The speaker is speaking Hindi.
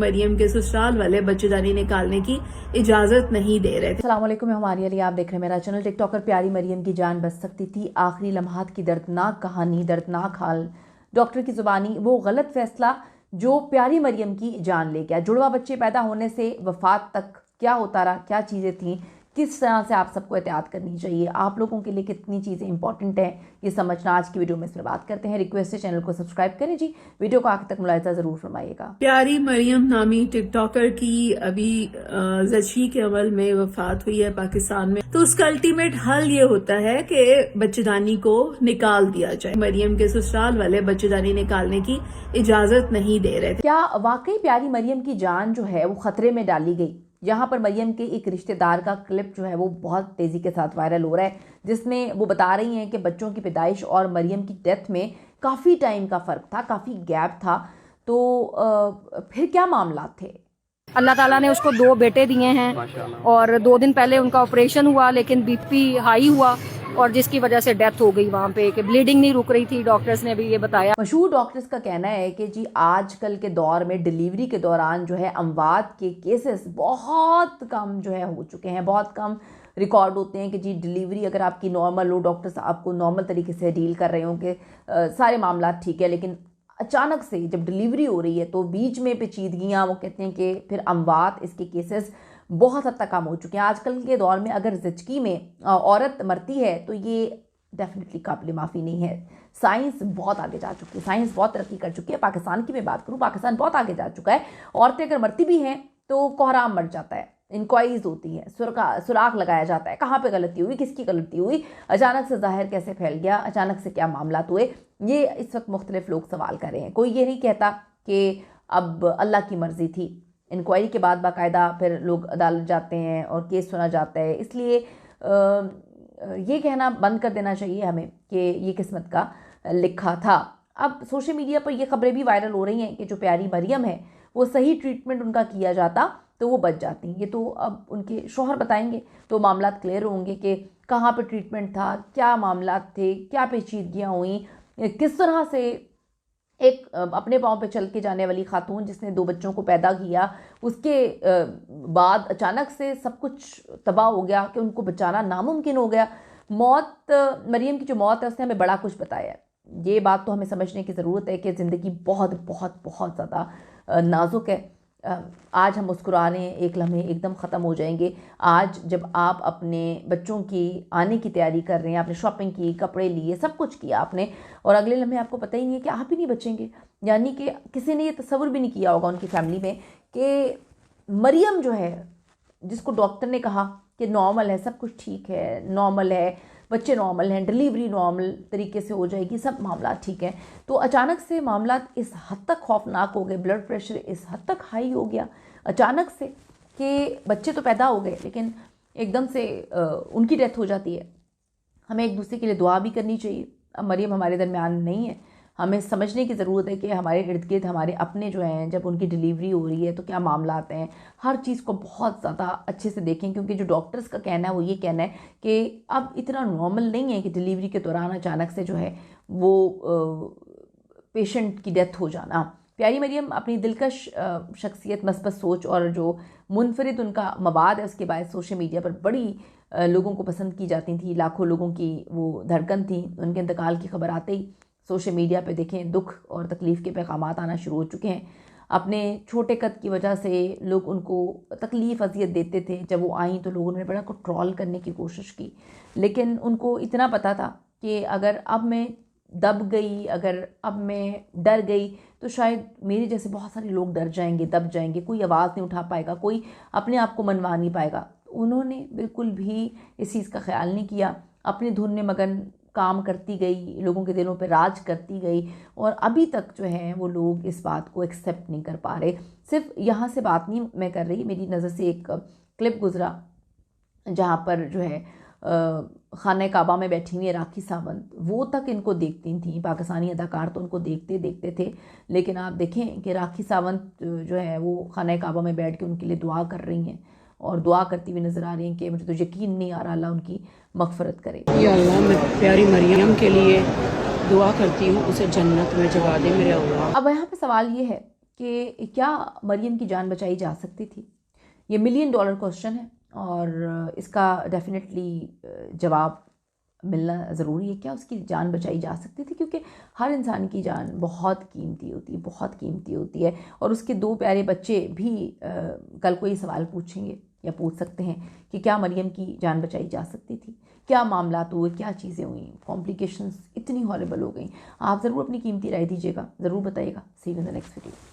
मरियम के ससुराल वाले बच्चेदानी निकालने की इजाजत नहीं दे रहे थे। अस्सलाम वालेकुम, मैं हमारी अली, आप देख रहे हैं मेरा चैनल। टिकटॉकर प्यारी मरियम की जान बच सकती थी। आखिरी लम्हात की दर्दनाक कहानी, दर्दनाक हाल, डॉक्टर की जुबानी, वो गलत फैसला जो प्यारी मरियम की जान ले गया। जुड़वा बच्चे पैदा होने से वफात तक क्या होता रहा, क्या चीज़ें थीं, किस तरह से आप सबको एहतियात करनी चाहिए, आप लोगों के लिए कितनी चीज़ें इंपॉर्टेंट हैं, ये समझना आज की वीडियो में इस पर बात करते हैं। रिक्वेस्ट है चैनल को सब्सक्राइब करें जी, वीडियो को आखिर तक मुलाहिजा ज़रूर फरमाइएगा। प्यारी मरियम नामी टिकटॉकर की अभी जची के अमल में वफात हुई है पाकिस्तान में। तो उसका अल्टीमेट हल ये होता है कि बच्चेदानी को निकाल दिया जाए। मरियम के ससुराल वाले बच्चेदानी निकालने की इजाजत नहीं दे रहे थे। क्या वाकई प्यारी मरियम की जान जो है वो खतरे में डाली गई? यहाँ पर मरियम के एक रिश्तेदार का क्लिप जो है वो बहुत तेज़ी के साथ वायरल हो रहा है, जिसमें वो बता रही हैं कि बच्चों की पैदाइश और मरियम की डेथ में काफ़ी टाइम का फ़र्क था, काफ़ी गैप था। तो फिर क्या मामला थे? अल्लाह ताला ने उसको 2 बेटे दिए हैं और 2 दिन पहले उनका ऑपरेशन हुआ, लेकिन बीपी हाई हुआ और जिसकी वजह से डेथ हो गई वहाँ पे, कि ब्लीडिंग नहीं रुक रही थी। डॉक्टर्स ने भी ये बताया। मशहूर डॉक्टर्स का कहना है कि जी आजकल के दौर में डिलीवरी के दौरान जो है अमवात के केसेस बहुत कम जो है हो चुके हैं, बहुत कम रिकॉर्ड होते हैं कि जी डिलीवरी अगर आपकी नॉर्मल हो, डॉक्टर्स आपको नॉर्मल तरीके से डील कर रहे हों कि सारे मामला ठीक है, लेकिन अचानक से जब डिलीवरी हो रही है तो बीच में पेचीदगियाँ, वो कहते हैं कि फिर अमवात, इसके केसेस बहुत हद तक कम हो चुके हैं। आजकल के दौर में अगर ज़िचकी में औरत मरती है तो ये डेफिनेटली काबिल माफ़ी नहीं है। साइंस बहुत आगे जा चुकी है, साइंस बहुत तरक्की कर चुकी है। पाकिस्तान की मैं बात करूँ, पाकिस्तान बहुत आगे जा चुका है। औरतें अगर मरती भी हैं तो कोहराम मर जाता है, इंक्वायरीज होती है, सुराग लगाया जाता है, कहाँ पे गलती हुई, किसकी गलती हुई, अचानक से ज़ाहिर कैसे फैल गया, अचानक से क्या मामला हुए, ये इस वक्त मुख्तलिफ लोग सवाल कर रहे हैं। कोई ये नहीं कहता कि अब अल्लाह की मर्ज़ी थी। इंक्वायरी के बाद बाकायदा फिर लोग अदालत जाते हैं और केस सुना जाता है। इसलिए ये कहना बंद कर देना चाहिए हमें कि ये किस्मत का लिखा था। अब सोशल मीडिया पर ये खबरें भी वायरल हो रही हैं कि जो प्यारी मरियम है वो सही ट्रीटमेंट उनका किया जाता तो वो बच जाती। ये तो अब उनके शौहर बताएंगे तो मामला क्लियर होंगे कि कहाँ पर ट्रीटमेंट था, क्या मामला थे, क्या पेचीदगियाँ हुई, किस तरह से एक अपने पाँव पे चल के जाने वाली खातून जिसने 2 बच्चों को पैदा किया, उसके बाद अचानक से सब कुछ तबाह हो गया कि उनको बचाना नामुमकिन हो गया। मौत, मरियम की जो मौत है उसने हमें बड़ा कुछ बताया है। ये बात तो हमें समझने की ज़रूरत है कि ज़िंदगी बहुत बहुत बहुत ज़्यादा नाजुक है। आज हम मुस्कुरा रहे हैं, एक लम्हे एकदम ख़त्म हो जाएंगे। आज जब आप अपने बच्चों की आने की तैयारी कर रहे हैं, आपने शॉपिंग की, कपड़े लिए, सब कुछ किया आपने, और अगले लम्हे आपको पता ही नहीं है कि आप ही नहीं बचेंगे। यानी कि किसी ने ये तस्वुर भी नहीं किया होगा उनकी फैमिली में कि मरियम जो है, जिसको डॉक्टर ने कहा कि नॉर्मल है, सब कुछ ठीक है, नॉर्मल है, बच्चे नॉर्मल हैं, डिलीवरी नॉर्मल तरीके से हो जाएगी, सब मामला ठीक है, तो अचानक से मामला इस हद तक खौफनाक हो गए, ब्लड प्रेशर इस हद तक हाई हो गया अचानक से कि बच्चे तो पैदा हो गए लेकिन एकदम से उनकी डेथ हो जाती है। हमें एक दूसरे के लिए दुआ भी करनी चाहिए। अब मरियम हमारे दरमियान नहीं है, हमें समझने की ज़रूरत है कि हमारे इर्द गिर्द हमारे अपने जो हैं, जब उनकी डिलीवरी हो रही है तो क्या मामला आते हैं। हर चीज़ को बहुत ज़्यादा अच्छे से देखें, क्योंकि जो डॉक्टर्स का कहना है वो ये कहना है कि अब इतना नॉर्मल नहीं है कि डिलीवरी के दौरान अचानक से जो है वो पेशेंट की डेथ हो जाना। प्यारी मरियम अपनी दिलकश शख्सियत, मस्बत सोच और जो मुनफरिद उनका मवाद है उसके बाद सोशल मीडिया पर बड़ी लोगों को पसंद की जाती थी, लाखों लोगों की वो धड़कन थी। उनके इंतकाल की खबर आते ही सोशल मीडिया पे देखें दुख और तकलीफ़ के पैगामात आना शुरू हो चुके हैं। अपने छोटे कद की वजह से लोग उनको तकलीफ़ अजियत देते थे। जब वो आई तो लोगों ने बड़ा को ट्रोल करने की कोशिश की, लेकिन उनको इतना पता था कि अगर अब मैं दब गई, अगर अब मैं डर गई तो शायद मेरे जैसे बहुत सारे लोग डर जाएंगे, दब जाएंगे, कोई आवाज़ नहीं उठा पाएगा, कोई अपने आप को मनवा नहीं पाएगा। उन्होंने बिल्कुल भी इस चीज़ का ख्याल नहीं किया, अपनी धुन में मगन काम करती गई, लोगों के दिलों पे राज करती गई, और अभी तक जो है वो लोग इस बात को एक्सेप्ट नहीं कर पा रहे। सिर्फ यहाँ से बात नहीं मैं कर रही, मेरी नज़र से एक क्लिप गुजरा जहाँ पर जो है खाने काबा में बैठी हुई राखी सावंत, वो तक इनको देखती थी। पाकिस्तानी अदाकार तो उनको देखते देखते थे, लेकिन आप देखें कि राखी सावंत जो है वो खाने काबा में बैठ के उनके लिए दुआ कर रही हैं और दुआ करती हुई नज़र आ रही हैं कि मुझे तो यकीन नहीं आ रहा अल्लाह उनकी मग़फ़िरत करे। या अल्लाह, मैं प्यारी मरियम के लिए दुआ करती हूँ, उसे जन्नत में जगा दे मेरे अल्लाह। अब यहाँ पे सवाल ये है कि क्या मरियम की जान बचाई जा सकती थी? ये $1 मिलियन क्वेश्चन है और इसका डेफिनेटली जवाब मिलना ज़रूरी है। क्या उसकी जान बचाई जा सकती थी? क्योंकि हर इंसान की जान बहुत कीमती होती है, बहुत कीमती होती है। और उसके 2 प्यारे बच्चे भी कल को ये सवाल पूछेंगे या पूछ सकते हैं कि क्या मरियम की जान बचाई जा सकती थी? क्या मामलात हुए, क्या चीज़ें हुई, कॉम्प्लिकेशंस इतनी हॉरिबल हो गई। आप ज़रूर अपनी कीमती राय दीजिएगा, ज़रूर बताइएगा। See you in the next video.